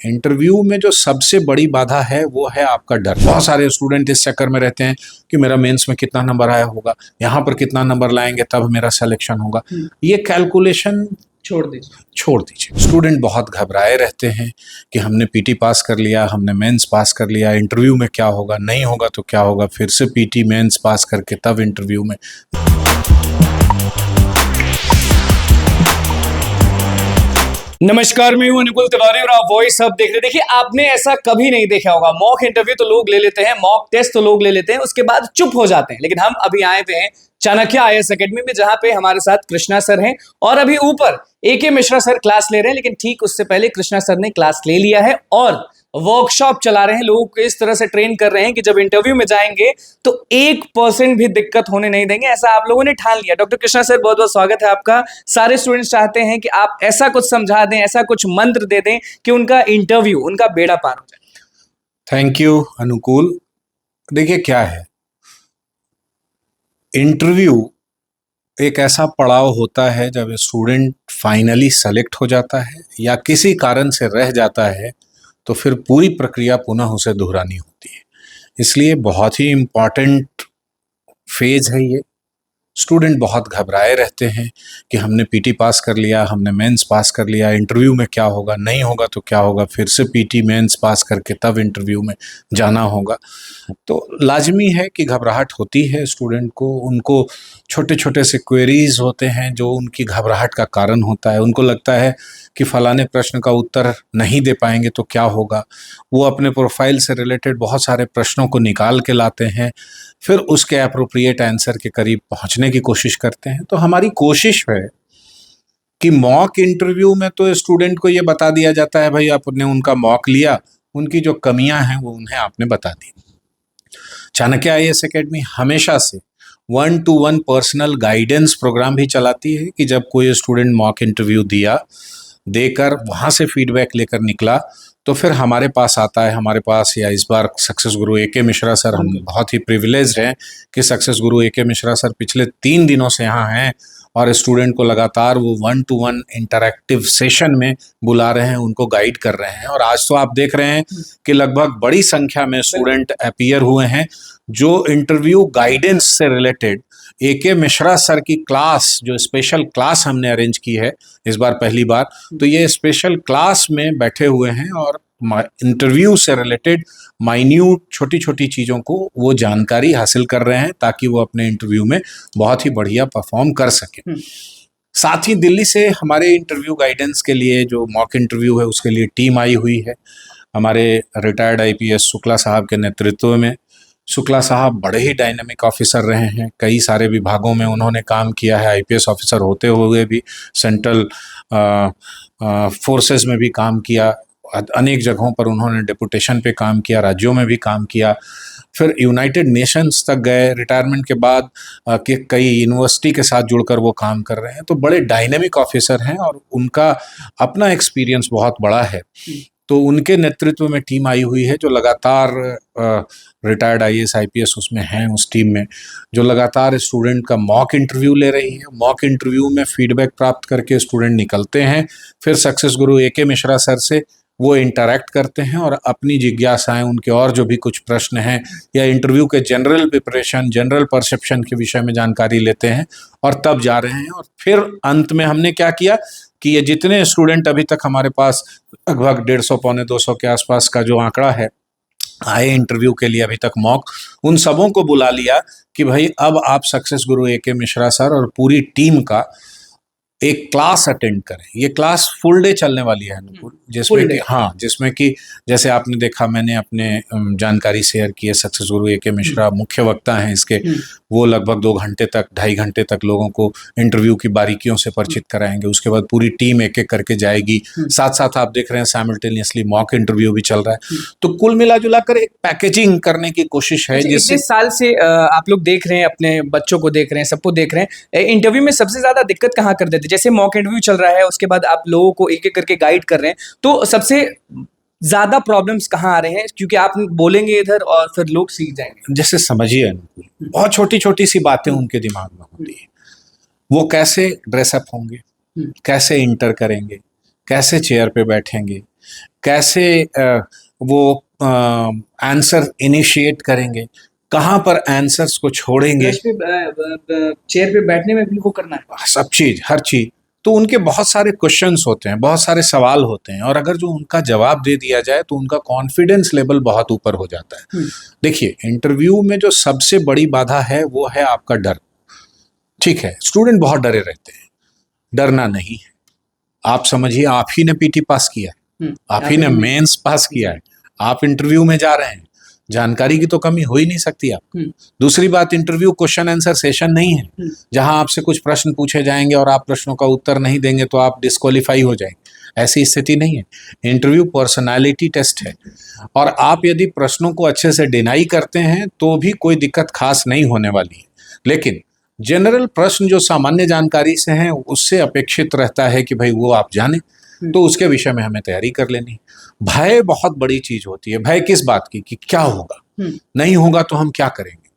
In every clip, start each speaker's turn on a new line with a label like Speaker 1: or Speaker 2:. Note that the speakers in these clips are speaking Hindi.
Speaker 1: इंटरव्यू में जो सबसे बड़ी बाधा है वो है आपका डर। बहुत सारे स्टूडेंट इस चक्कर में रहते हैं कि मेरा मेंस में कितना नंबर आया होगा, यहाँ पर कितना नंबर लाएंगे तब मेरा सिलेक्शन होगा। ये कैलकुलेशन छोड़ दीजिए। स्टूडेंट बहुत घबराए रहते हैं कि हमने पीटी पास कर लिया, हमने मेंस पास कर लिया, इंटरव्यू में क्या होगा, नहीं होगा तो क्या होगा, फिर से पीटी मेंस पास करके तब इंटरव्यू में।
Speaker 2: नमस्कार, मैं हूं अनुकुल तिवारी और आप वॉइस हब देख रहे हैं। देखिए, आपने ऐसा कभी नहीं देखा होगा, मॉक इंटरव्यू तो लोग ले लेते हैं, मॉक टेस्ट तो लोग ले लेते हैं, उसके बाद चुप हो जाते हैं। लेकिन हम अभी आए हुए हैं चाणक्य आईएएस एकेडमी में, जहां पे हमारे साथ कृष्णा सर हैं और अभी ऊपर एके मिश्रा सर क्लास ले रहे हैं। लेकिन ठीक उससे पहले कृष्णा सर ने क्लास ले लिया है और वर्कशॉप चला रहे हैं, लोगों को इस तरह से ट्रेन कर रहे हैं कि जब इंटरव्यू में जाएंगे तो 1% भी दिक्कत होने नहीं देंगे, ऐसा आप लोगों ने ठान लिया। डॉक्टर कृष्णा सर, बहुत बहुत स्वागत है आपका। सारे स्टूडेंट्स चाहते हैं कि आप ऐसा कुछ समझा दें, ऐसा कुछ मंत्र दे दें कि उनका इंटरव्यू, उनका बेड़ा पार हो जाए।
Speaker 1: थैंक यू अनुकुल। देखिए क्या है, इंटरव्यू एक ऐसा पड़ाव होता है जब स्टूडेंट फाइनली सेलेक्ट हो जाता है या किसी कारण से रह जाता है तो फिर पूरी प्रक्रिया पुनः उसे दोहरानी होती है। इसलिए बहुत ही इम्पॉर्टेंट फेज है ये। स्टूडेंट बहुत घबराए रहते हैं कि हमने पीटी पास कर लिया, हमने मेंस पास कर लिया, इंटरव्यू में क्या होगा, नहीं होगा तो क्या होगा, फिर से पीटी मेंस पास करके तब इंटरव्यू में जाना होगा। तो लाजमी है कि घबराहट होती है स्टूडेंट को। उनको छोटे छोटे से क्वेरीज होते हैं जो उनकी घबराहट का कारण होता है। उनको लगता है कि फलाने प्रश्न का उत्तर नहीं दे पाएंगे तो क्या होगा। वो अपने प्रोफाइल से रिलेटेड बहुत सारे प्रश्नों को निकाल के लाते हैं, फिर उसके अप्रोप्रिएट आंसर के करीब पहुंचने की कोशिश करते हैं। तो हमारी कोशिश है कि मॉक इंटरव्यू में तो स्टूडेंट को ये बता दिया जाता है, भाई आपने उनका मॉक लिया, उनकी जो कमियां हैं वो उन्हें आपने बता दी। चाणक्य आईएएस एकेडमी हमेशा से 1-to-1 पर्सनल गाइडेंस प्रोग्राम भी चलाती है कि जब कोई स्टूडेंट मॉक इंटरव्यू देकर वहाँ से फीडबैक लेकर निकला तो फिर हमारे पास आता है। हमारे पास या इस बार सक्सेस गुरु एके मिश्रा सर, हम बहुत ही प्रिविलेज्ड हैं कि सक्सेस गुरु एके मिश्रा सर पिछले 3 दिनों से यहाँ हैं और स्टूडेंट को लगातार वो 1-to-1 इंटरैक्टिव सेशन में बुला रहे हैं, उनको गाइड कर रहे हैं। और आज तो आप देख रहे हैं कि लगभग बड़ी संख्या में स्टूडेंट अपीयर हुए हैं जो इंटरव्यू गाइडेंस से रिलेटेड एके मिश्रा सर की क्लास, जो स्पेशल क्लास हमने अरेंज की है इस बार पहली बार, तो ये स्पेशल क्लास में बैठे हुए हैं और इंटरव्यू से रिलेटेड माइन्यूट छोटी छोटी चीज़ों को वो जानकारी हासिल कर रहे हैं ताकि वो अपने इंटरव्यू में बहुत ही बढ़िया परफॉर्म कर सकें। साथ ही दिल्ली से हमारे इंटरव्यू गाइडेंस के लिए जो मॉक इंटरव्यू है उसके लिए टीम आई हुई है हमारे रिटायर्ड आईपीएस शुक्ला साहब के नेतृत्व में। शुक्ला साहब बड़े ही डायनामिक ऑफिसर रहे हैं, कई सारे विभागों में उन्होंने काम किया है। आईपीएस ऑफिसर होते हुए भी सेंट्रल फोर्सेस में भी काम किया, अनेक जगहों पर उन्होंने डेपुटेशन पे काम किया, राज्यों में भी काम किया, फिर यूनाइटेड नेशंस तक गए। रिटायरमेंट के बाद के कई यूनिवर्सिटी के साथ जुड़कर वो काम कर रहे हैं। तो बड़े डायनेमिक ऑफिसर हैं और उनका अपना एक्सपीरियंस बहुत बड़ा है। तो उनके नेतृत्व में टीम आई हुई है जो लगातार रिटायर्ड आईएएस आईपीएस उसमें हैं, उस टीम में, जो लगातार स्टूडेंट का मॉक इंटरव्यू ले रही है। मॉक इंटरव्यू में फीडबैक प्राप्त करके स्टूडेंट निकलते हैं, फिर सक्सेस गुरु एके मिश्रा सर से वो इंटरैक्ट करते हैं और अपनी जिज्ञासाएं, उनके और जो भी कुछ प्रश्न हैं या इंटरव्यू के जनरल प्रिपरेशन, जनरल परसेप्शन के विषय में जानकारी लेते हैं और तब जा रहे हैं। और फिर अंत में हमने क्या किया कि ये जितने स्टूडेंट अभी तक हमारे पास लगभग 150 पौने 200 के आसपास का जो आंकड़ा है आए इंटरव्यू के लिए अभी तक मॉक, उन सबों को बुला लिया कि भाई अब आप सक्सेस गुरु एके मिश्रा सर और पूरी टीम का एक क्लास अटेंड करें। ये क्लास फुल डे चलने वाली है अनुकुल, जिसमें कि जैसे आपने देखा, मैंने अपने जानकारी शेयर की है, सक्सेस गुरु एके मिश्रा मुख्य वक्ता हैं इसके। वो लगभग 2 घंटे तक, 2.5 घंटे तक लोगों को इंटरव्यू की बारीकियों से परिचित कराएंगे। उसके बाद पूरी टीम एक एक करके जाएगी। साथ साथ आप देख रहे हैं साइमल्टेनियसली मॉक इंटरव्यू भी चल रहा है। तो कुल मिला जुला कर एक पैकेजिंग करने की कोशिश है।
Speaker 2: जिससे साल से आप लोग देख रहे हैं, अपने बच्चों को देख रहे हैं, सबको देख रहे हैं, इंटरव्यू में सबसे ज्यादा दिक्कत कहाँ कर देते हैं? जैसे मॉक इंटरव्यू चल रहा है, उसके बाद आप लोगों को एक एक करके गाइड कर रहे हैं, तो सबसे ज्यादा प्रॉब्लम्स कहाँ आ रहे हैं? क्योंकि आप बोलेंगे इधर और फिर लोग सीख जाएंगे।
Speaker 1: जैसे समझिए अनुकुल, बहुत छोटी छोटी सी बातें उनके दिमाग में होती है। वो कैसे ड्रेसअप होंगे, कैसे इंटर करेंगे, कैसे चेयर पे बैठेंगे, कैसे वो आंसर इनिशिएट करेंगे, कहाँ पर आंसर्स को छोड़ेंगे,
Speaker 2: चेयर पे बैठने में भी वो करना है।
Speaker 1: सब चीज, हर चीज। तो उनके बहुत सारे क्वेश्चंस होते हैं, बहुत सारे सवाल होते हैं, और अगर जो उनका जवाब दे दिया जाए तो उनका कॉन्फिडेंस लेवल बहुत ऊपर हो जाता है। देखिए, इंटरव्यू में जो सबसे बड़ी बाधा है वो है आपका डर। ठीक है, स्टूडेंट बहुत डरे रहते हैं, डरना नहीं है। आप समझिए, आप ही ने पीटी पास किया है, आप ही ने मेंस पास किया है, आप इंटरव्यू में जा रहे हैं, जानकारी की तो कमी हो ही नहीं सकती आप। दूसरी बात, इंटरव्यू क्वेश्चन आंसर सेशन नहीं है जहां आपसे कुछ प्रश्न पूछे जाएंगे और आप प्रश्नों का उत्तर नहीं देंगे तो आप डिस्क्वालीफाई हो जाएंगे। ऐसी स्थिति नहीं है। इंटरव्यू पर्सनालिटी टेस्ट है, और आप यदि प्रश्नों को अच्छे से डिनाई करते हैं तो भी कोई दिक्कत खास नहीं होने वाली है। लेकिन जनरल प्रश्न जो सामान्य जानकारी से हैं उससे अपेक्षित रहता है कि भाई वो आप जाने, तो उसके विषय में हमें तैयारी कर लेनी है। भय बहुत बड़ी चीज होती है। भय किस बात की? कि क्या होगा, नहीं होगा तो हम क्या करेंगे।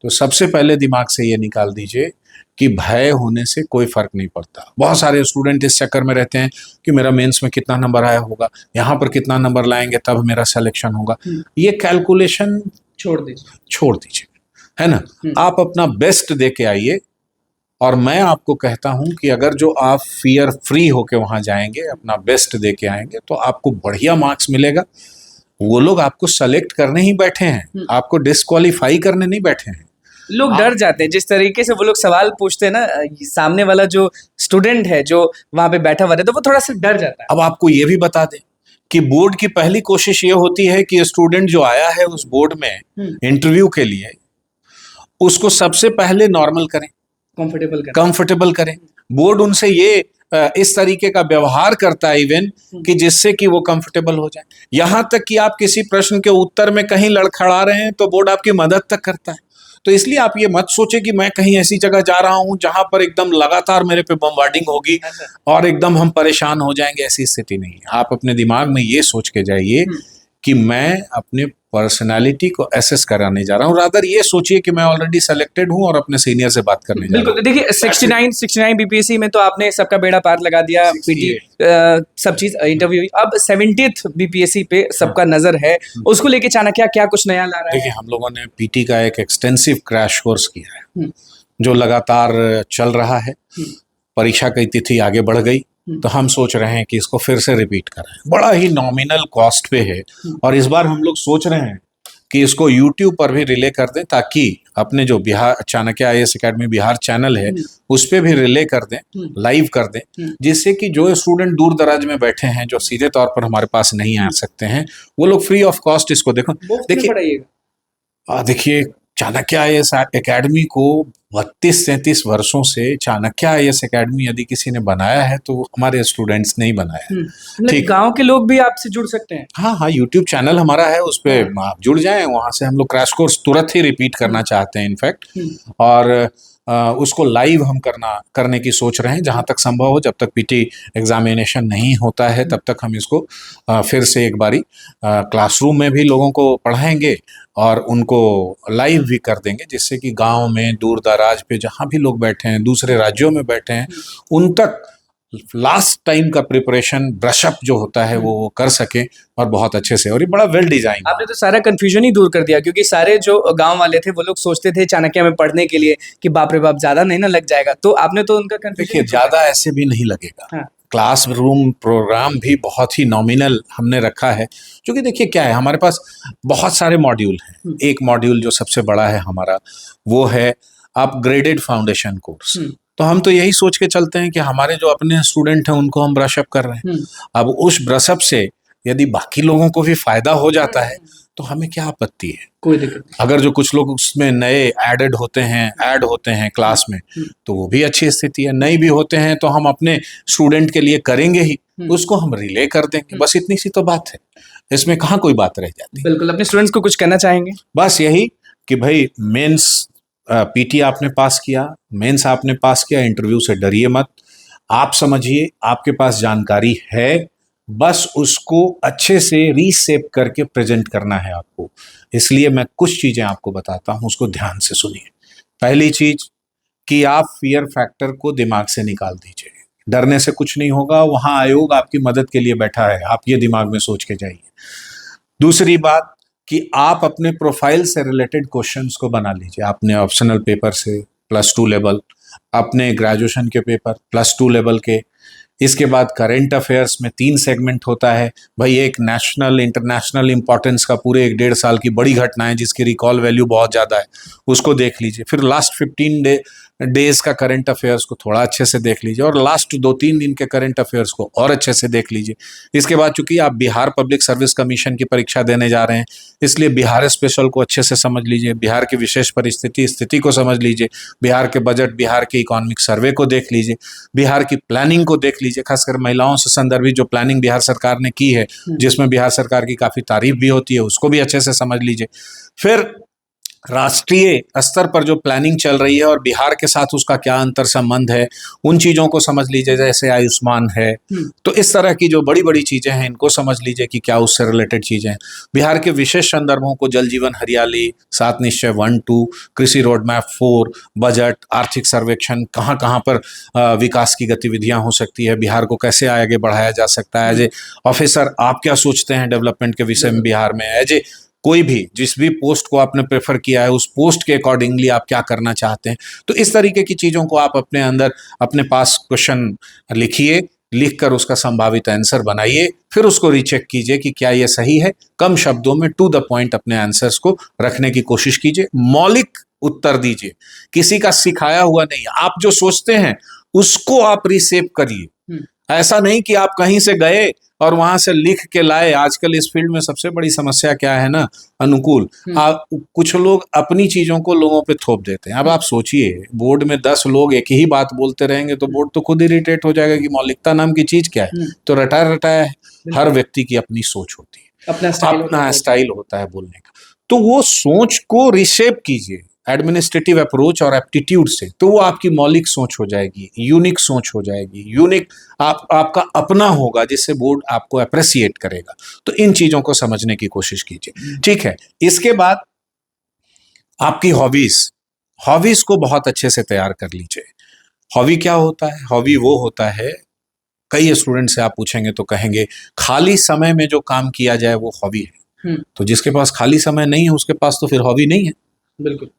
Speaker 1: तो सबसे पहले दिमाग से ये निकाल दीजिए कि भय होने से कोई फर्क नहीं पड़ता। बहुत सारे स्टूडेंट इस चक्कर में रहते हैं कि मेरा मेंस में कितना नंबर आया होगा, यहाँ पर कितना नंबर लाएंगे तब मेरा सिलेक्शन होगा। ये कैलकुलेशन
Speaker 2: छोड़ दीजिए,
Speaker 1: है ना। आप अपना बेस्ट दे के आइए, और मैं आपको कहता हूं कि अगर जो आप फियर फ्री होके वहां जाएंगे, अपना बेस्ट दे के आएंगे, तो आपको बढ़िया मार्क्स मिलेगा। वो लोग आपको सेलेक्ट करने ही बैठे हैं, आपको डिस्क्वालीफाई करने नहीं बैठे हैं।
Speaker 2: लोग डर जाते हैं जिस तरीके से वो लोग सवाल पूछते हैं ना, सामने वाला जो स्टूडेंट है जो वहां पे बैठा हुआ है तो वो थोड़ा सा डर जाता है।
Speaker 1: अब आपको ये भी बता दें कि बोर्ड की पहली कोशिश ये होती है कि स्टूडेंट जो आया है उस बोर्ड में इंटरव्यू के लिए, उसको सबसे पहले नॉर्मल करें, कंफर्टेबल करें। बोर्ड उनसे ये इस तरीके का व्यवहार करता है इवन कि जिससे कि वो कंफर्टेबल हो जाए। यहां तक कि आप किसी प्रश्न के उत्तर में कहीं लड़खड़ा रहे हैं तो बोर्ड आपकी मदद तक करता है। तो इसलिए आप ये मत सोचे कि मैं कहीं ऐसी जगह जा रहा हूं जहां पर एकदम लगातार मेरे पे बमबार्डिंग होगी और एकदम हम परेशान हो जाएंगे। ऐसी स्थिति नहीं है। आप अपने दिमाग में ये सोच के जाइए कि मैं अपने पर्सनालिटी को एसेस कराने जा रहा हूँ। रादर ये सोचिए कि मैं ऑलरेडी सेलेक्टेड हूँ और अपने सीनियर से बात करने जा रहा हूँ।
Speaker 2: बिल्कुल। देखिए 69 बीपीएससी में तो आपने सबका बेड़ा पार लगा दिया, पीटी सब चीज इंटरव्यू। अब 70th बीपीएससी पे सबका नजर है, उसको लेके चाणक्य क्या कुछ नया ला रहा है?
Speaker 1: देखिए, हम लोगों ने पीटी का एक एक्सटेंसिव क्रैश कोर्स किया है जो लगातार चल रहा है। परीक्षा की तिथि आगे बढ़ गई तो हम सोच रहे हैं कि इसको फिर से रिपीट करें। बड़ा ही नॉमिनल कॉस्ट पे है, और इस बार हम लोग सोच रहे हैं कि इसको YouTube पर भी रिले कर दें, ताकि अपने जो Bihar Chanakya IAS academy Bihar channel है उस पे भी रिले कर दें, लाइव कर दें, जिससे कि जो स्टूडेंट दूर दराज में बैठे हैं, जो सीधे तौर पर हमारे पास नहीं आ सकते हैं, वो लोग फ्री ऑफ कॉस्ट इसको देखो। देखिए, चाणक्य IAS एकेडमी को 32-33 वर्षों से चाणक्य IAS एकेडमी यदि किसी ने बनाया है तो हमारे स्टूडेंट्स ने ही बनाया है।
Speaker 2: ठीक, गांव के लोग भी आपसे जुड़ सकते हैं।
Speaker 1: हाँ, YouTube चैनल हमारा है, उस पर आप जुड़ जाएं। वहां से हम लोग क्रैश कोर्स तुरंत ही रिपीट करना चाहते हैं इनफैक्ट, और उसको लाइव हम करने की सोच रहे हैं जहां तक संभव हो। जब तक पीटी एग्जामिनेशन नहीं होता है तब तक हम इसको फिर से एक बारी क्लासरूम में भी लोगों को पढ़ाएंगे और उनको लाइव भी कर देंगे, जिससे कि गांव में दूर दराज पे जहां भी लोग बैठे हैं, दूसरे राज्यों में बैठे हैं, उन तक लास्ट टाइम का प्रिपरेशन ब्रशअप जो होता है वो कर सके, और बहुत अच्छे से। और ये बड़ा वेल डिजाइन।
Speaker 2: आपने तो सारा कंफ्यूजन ही दूर कर दिया, क्योंकि सारे जो गांव वाले थे वो लोग सोचते थे चाणक्य में पढ़ने के लिए कि बाप रे बाप ज्यादा नहीं ना लग जाएगा, तो आपने तो उनका
Speaker 1: देखिए, ज्यादा ऐसे भी नहीं लगेगा। क्लासरूम प्रोग्राम भी बहुत ही नॉमिनल हमने रखा है, क्योंकि देखिए क्या है, हमारे पास बहुत सारे मॉड्यूल हैं। एक मॉड्यूल जो सबसे बड़ा है हमारा, वो है अपग्रेडेड फाउंडेशन कोर्स। तो हम तो यही सोच के चलते हैं कि हमारे जो अपने स्टूडेंट हैं उनको हम ब्रशअप कर रहे हैं। अब उस ब्रशअप से यदि बाकी लोगों को भी फायदा हो जाता है तो हमें क्या आपत्ति है,
Speaker 2: कोई दिक्कत नहीं।
Speaker 1: अगर जो कुछ लोग उसमें नए ऐड होते हैं क्लास में, तो वो भी अच्छी स्थिति है। नए भी होते हैं तो हम अपने स्टूडेंट के लिए करेंगे ही, उसको हम रिले कर देंगे। बस इतनी सी तो बात है, इसमें कहाँ कोई बात रह जाती।
Speaker 2: बिल्कुल। अपने स्टूडेंट्स को कुछ कहना चाहेंगे?
Speaker 1: बस यही कि भाई, मेंस पीटी आपने पास किया, मेंस आपने पास किया, इंटरव्यू से डरिए मत। आप समझिए आपके पास जानकारी है, बस उसको अच्छे से रीसेप करके प्रेजेंट करना है आपको। इसलिए मैं कुछ चीजें आपको बताता हूं, उसको ध्यान से सुनिए। पहली चीज कि आप फियर फैक्टर को दिमाग से निकाल दीजिए। डरने से कुछ नहीं होगा, वहां आयोग आपकी मदद के लिए बैठा है, आप ये दिमाग में सोच के जाइए। दूसरी बात कि आप अपने प्रोफाइल से रिलेटेड क्वेश्चंस को बना लीजिए, अपने ऑप्शनल पेपर से +2 लेवल, अपने ग्रेजुएशन के पेपर +2 लेवल के। इसके बाद करंट अफेयर्स में 3 सेगमेंट होता है भाई, एक नेशनल इंटरनेशनल इंपॉर्टेंस का पूरे 1.5 साल की बड़ी घटनाएं जिसकी रिकॉल वैल्यू बहुत ज़्यादा है, उसको देख लीजिए। फिर लास्ट 15 डेज का करंट अफेयर्स को थोड़ा अच्छे से देख लीजिए, और लास्ट 2-3 दिन के करंट अफेयर्स को और अच्छे से देख लीजिए। इसके बाद चूंकि आप बिहार पब्लिक सर्विस कमीशन की परीक्षा देने जा रहे हैं, इसलिए बिहार स्पेशल को अच्छे से समझ लीजिए, बिहार की विशेष स्थिति को समझ लीजिए, बिहार के बजट, बिहार के इकोनॉमिक सर्वे को देख लीजिए, बिहार की प्लानिंग को देख लीजिए, खासकर महिलाओं से संदर्भित जो प्लानिंग बिहार सरकार ने की है, जिसमें बिहार सरकार की काफी तारीफ भी होती है, उसको भी अच्छे से समझ लीजिए। फिर राष्ट्रीय स्तर पर जो प्लानिंग चल रही है और बिहार के साथ उसका क्या अंतर संबंध है, उन चीजों को समझ लीजिए, जैसे आयुष्मान है। तो इस तरह की जो बड़ी बड़ी चीजें हैं, इनको समझ लीजिए कि क्या उससे रिलेटेड चीजें हैं। बिहार के विशेष संदर्भों को, जल जीवन हरियाली, 7 निश्चय 1-2, कृषि रोड मैप 4, बजट, आर्थिक सर्वेक्षण, कहाँ कहाँ पर विकास की गतिविधियां हो सकती है, बिहार को कैसे आगे बढ़ाया जा सकता है। एज ए ऑफिसर आप क्या सोचते हैं डेवलपमेंट के विषय में बिहार में, एज ए कोई भी जिस भी पोस्ट को आपने प्रेफर किया है, उस पोस्ट के अकॉर्डिंगली आप क्या करना चाहते हैं। तो इस तरीके की चीज़ों को आप अपने अंदर, अपने पास क्वेश्चन लिखिए, लिखकर उसका संभावित आंसर बनाइए, फिर उसको रीचेक कीजिए कि क्या ये सही है। कम शब्दों में टू द पॉइंट अपने आंसर्स को रखने की कोशिश कीजिए, मौलिक उत्तर दीजिए, किसी का सिखाया हुआ नहीं। आप जो सोचते हैं उसको आप रिसेव करिए, ऐसा नहीं कि आप कहीं से गए और वहां से लिख के लाए। आजकल इस फील्ड में सबसे बड़ी समस्या क्या है ना, अनुकूल, कुछ लोग अपनी चीजों को लोगों पे थोप देते हैं। अब आप सोचिए, बोर्ड में 10 लोग एक ही बात बोलते रहेंगे तो बोर्ड तो खुद इरिटेट हो जाएगा कि मौलिकता नाम की चीज क्या है। तो रटाया रटाया है, हर व्यक्ति की अपनी सोच होती है, अपना स्टाइल होता है बोलने का। तो वो सोच को रिशेप कीजिए एडमिनिस्ट्रेटिव अप्रोच और एप्टीट्यूड से, तो वो आपकी मौलिक सोच हो जाएगी, यूनिक सोच हो जाएगी, यूनिक आपका अपना होगा, जिससे बोर्ड आपको अप्रिसिएट करेगा। तो इन चीजों को समझने की कोशिश कीजिए, ठीक है। इसके बाद आपकी हॉबीज को बहुत अच्छे से तैयार कर लीजिए। हॉबी क्या होता है? हॉबी वो होता है, कई स्टूडेंट से आप पूछेंगे तो कहेंगे खाली समय में जो काम किया जाए वो हॉबी है। तो जिसके पास खाली समय नहीं है उसके पास तो फिर हॉबी नहीं है।
Speaker 2: बिल्कुल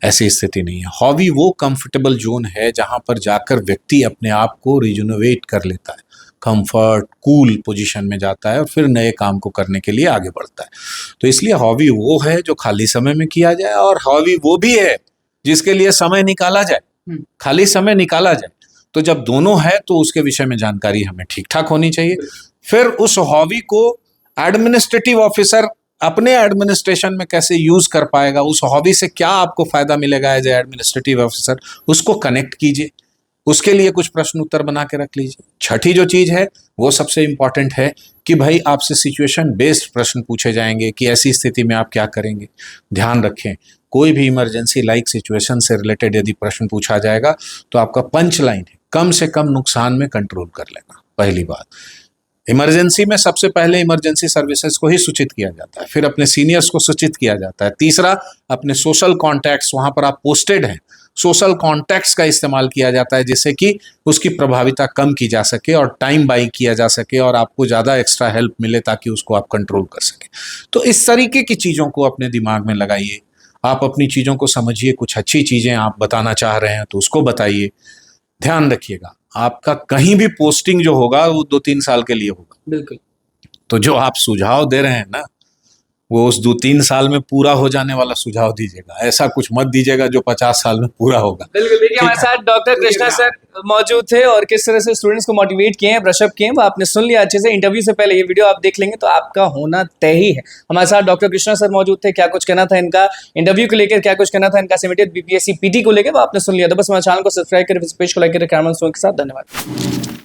Speaker 1: ऐसी स्थिति नहीं है। हॉबी वो कंफर्टेबल जोन है जहां पर जाकर व्यक्ति अपने आप को रिजुनोवेट कर लेता है, कंफर्ट, कूल पोजीशन में जाता है और फिर नए काम को करने के लिए आगे बढ़ता है। तो इसलिए हॉबी वो है जो खाली समय में किया जाए, और हॉबी वो भी है जिसके लिए समय निकाला जाए, खाली समय निकाला जाए। तो जब दोनों है तो उसके विषय में जानकारी हमें ठीक ठाक होनी चाहिए। फिर उस हॉबी को एडमिनिस्ट्रेटिव ऑफिसर अपने एडमिनिस्ट्रेशन में कैसे यूज कर पाएगा, उस हॉबी से क्या आपको फायदा मिलेगा एज ए एडमिनिस्ट्रेटिव ऑफिसर, उसको कनेक्ट कीजिए, उसके लिए कुछ प्रश्न उत्तर बना के रख लीजिए। छठी जो चीज है वो सबसे इंपॉर्टेंट है कि भाई आपसे सिचुएशन बेस्ड प्रश्न पूछे जाएंगे कि ऐसी स्थिति में आप क्या करेंगे। ध्यान रखें, कोई भी इमरजेंसी लाइक सिचुएशन से रिलेटेड यदि प्रश्न पूछा जाएगा तो आपका पंच लाइन है कम से कम नुकसान में कंट्रोल कर लेना। पहली बात, इमरजेंसी में सबसे पहले इमरजेंसी सर्विसेज को ही सूचित किया जाता है, फिर अपने सीनियर्स को सूचित किया जाता है। तीसरा, अपने सोशल कॉन्टैक्ट्स, वहां पर आप पोस्टेड हैं, सोशल कॉन्टैक्ट्स का इस्तेमाल किया जाता है जिससे कि उसकी प्रभाविता कम की जा सके और टाइम बाई किया जा सके और आपको ज़्यादा एक्स्ट्रा हेल्प मिले ताकि उसको आप कंट्रोल कर सके। तो इस तरीके की चीज़ों को अपने दिमाग में लगाइए, आप अपनी चीज़ों को समझिए, कुछ अच्छी चीज़ें आप बताना चाह रहे हैं तो उसको बताइए। ध्यान रखिएगा, आपका कहीं भी पोस्टिंग जो होगा वो 2-3 साल के लिए होगा।
Speaker 2: बिल्कुल।
Speaker 1: तो जो आप सुझाव दे रहे हैं ना, वो उस 2-3 साल में पूरा हो जाने वाला सुझाव दीजिएगा, ऐसा कुछ मत दीजिएगा जो 50 साल में पूरा होगा।
Speaker 2: बिल्कुल। देखिए हमारे साथ डॉक्टर कृष्णा सर मौजूद थे और किस तरह से स्टूडेंट्स को मोटिवेट किए हैं, ब्रशअप किए हैं, वो आपने सुन लिया अच्छे से। इंटरव्यू से पहले ये वीडियो आप देख लेंगे तो आपका होना तय ही है। हमारे साथ डॉक्टर कृष्णा सर मौजूद थे, क्या कुछ कहना था इनका इंटरव्यू को लेकर, क्या कुछ कहना था इनका सीमेटेड बीपीएससी पीटी को लेकर, वो आपने सुन लिया। तो बस हमारे चैनल को सब्सक्राइब करें, पेज को लाइक करें। कैमरा के साथ धन्यवाद।